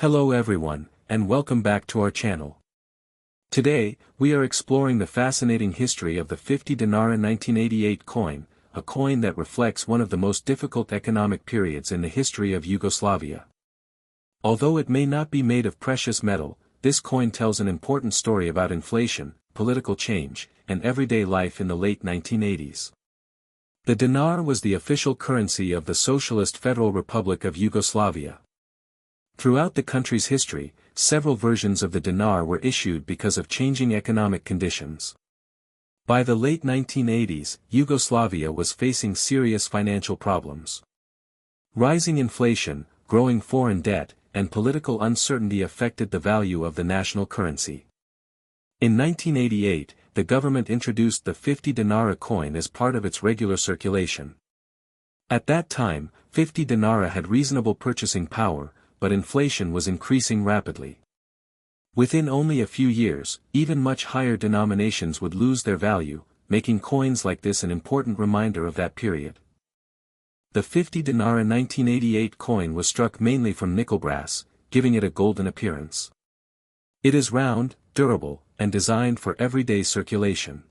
Hello everyone, and welcome back to our channel. Today, we are exploring the fascinating history of the 50 Dinara 1988 coin, a coin that reflects one of the most difficult economic periods in the history of Yugoslavia. Although it may not be made of precious metal, this coin tells an important story about inflation, political change, and everyday life in the late 1980s. The dinar was the official currency of the Socialist Federal Republic of Yugoslavia. Throughout the country's history, several versions of the dinar were issued because of changing economic conditions. By the late 1980s, Yugoslavia was facing serious financial problems. Rising inflation, growing foreign debt, and political uncertainty affected the value of the national currency. In 1988, the government introduced the 50 dinara coin as part of its regular circulation. At that time, 50 dinara had reasonable purchasing power, but inflation was increasing rapidly. Within only a few years, even much higher denominations would lose their value, making coins like this an important reminder of that period. The 50 dinara 1988 coin was struck mainly from nickel brass, giving it a golden appearance. It is round, durable, and designed for everyday circulation.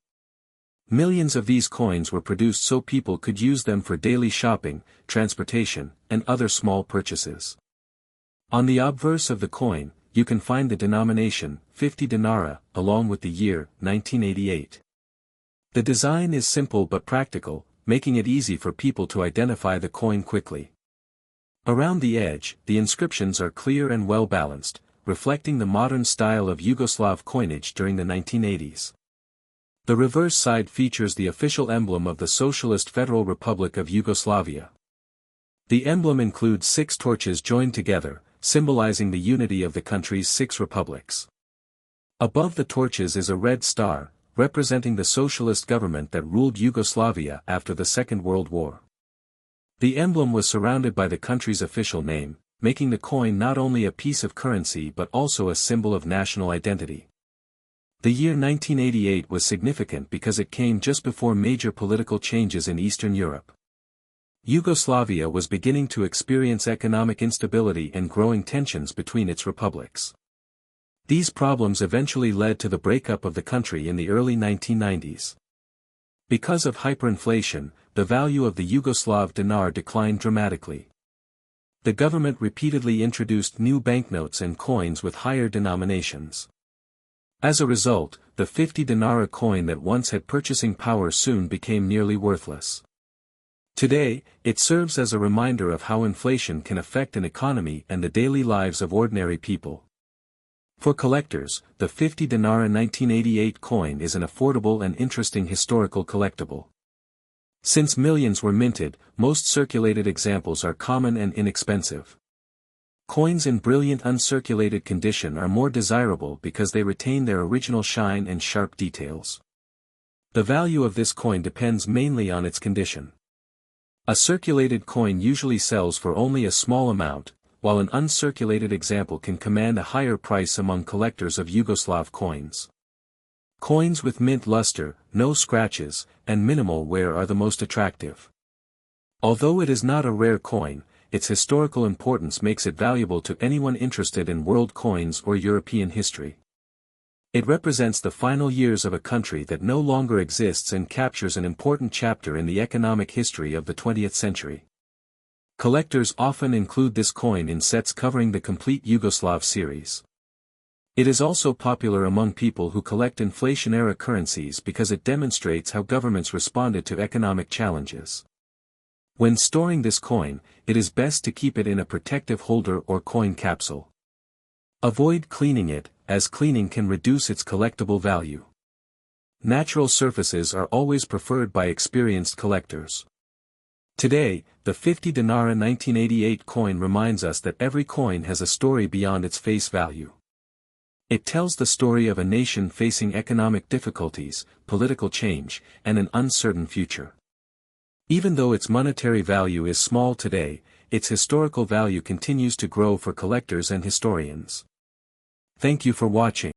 Millions of these coins were produced so people could use them for daily shopping, transportation, and other small purchases. On the obverse of the coin, you can find the denomination, 50 dinara, along with the year, 1988. The design is simple but practical, making it easy for people to identify the coin quickly. Around the edge, the inscriptions are clear and well balanced, reflecting the modern style of Yugoslav coinage during the 1980s. The reverse side features the official emblem of the Socialist Federal Republic of Yugoslavia. The emblem includes 6 torches joined together, symbolizing the unity of the country's 6 republics. Above the torches is a red star, representing the socialist government that ruled Yugoslavia after the Second World War. The emblem was surrounded by the country's official name, making the coin not only a piece of currency but also a symbol of national identity. The year 1988 was significant because it came just before major political changes in Eastern Europe. Yugoslavia was beginning to experience economic instability and growing tensions between its republics. These problems eventually led to the breakup of the country in the early 1990s. Because of hyperinflation, the value of the Yugoslav dinar declined dramatically. The government repeatedly introduced new banknotes and coins with higher denominations. As a result, the 50 dinara coin that once had purchasing power soon became nearly worthless. Today, it serves as a reminder of how inflation can affect an economy and the daily lives of ordinary people. For collectors, the 50 dinara 1988 coin is an affordable and interesting historical collectible. Since millions were minted, most circulated examples are common and inexpensive. Coins in brilliant uncirculated condition are more desirable because they retain their original shine and sharp details. The value of this coin depends mainly on its condition. A circulated coin usually sells for only a small amount, while an uncirculated example can command a higher price among collectors of Yugoslav coins. Coins with mint luster, no scratches, and minimal wear are the most attractive. Although it is not a rare coin, its historical importance makes it valuable to anyone interested in world coins or European history. It represents the final years of a country that no longer exists and captures an important chapter in the economic history of the 20th century. Collectors often include this coin in sets covering the complete Yugoslav series. It is also popular among people who collect inflation-era currencies because it demonstrates how governments responded to economic challenges. When storing this coin, it is best to keep it in a protective holder or coin capsule. Avoid cleaning it, as cleaning can reduce its collectible value. Natural surfaces are always preferred by experienced collectors. Today, the 50 dinara 1988 coin reminds us that every coin has a story beyond its face value. It tells the story of a nation facing economic difficulties, political change, and an uncertain future. Even though its monetary value is small today, its historical value continues to grow for collectors and historians. Thank you for watching.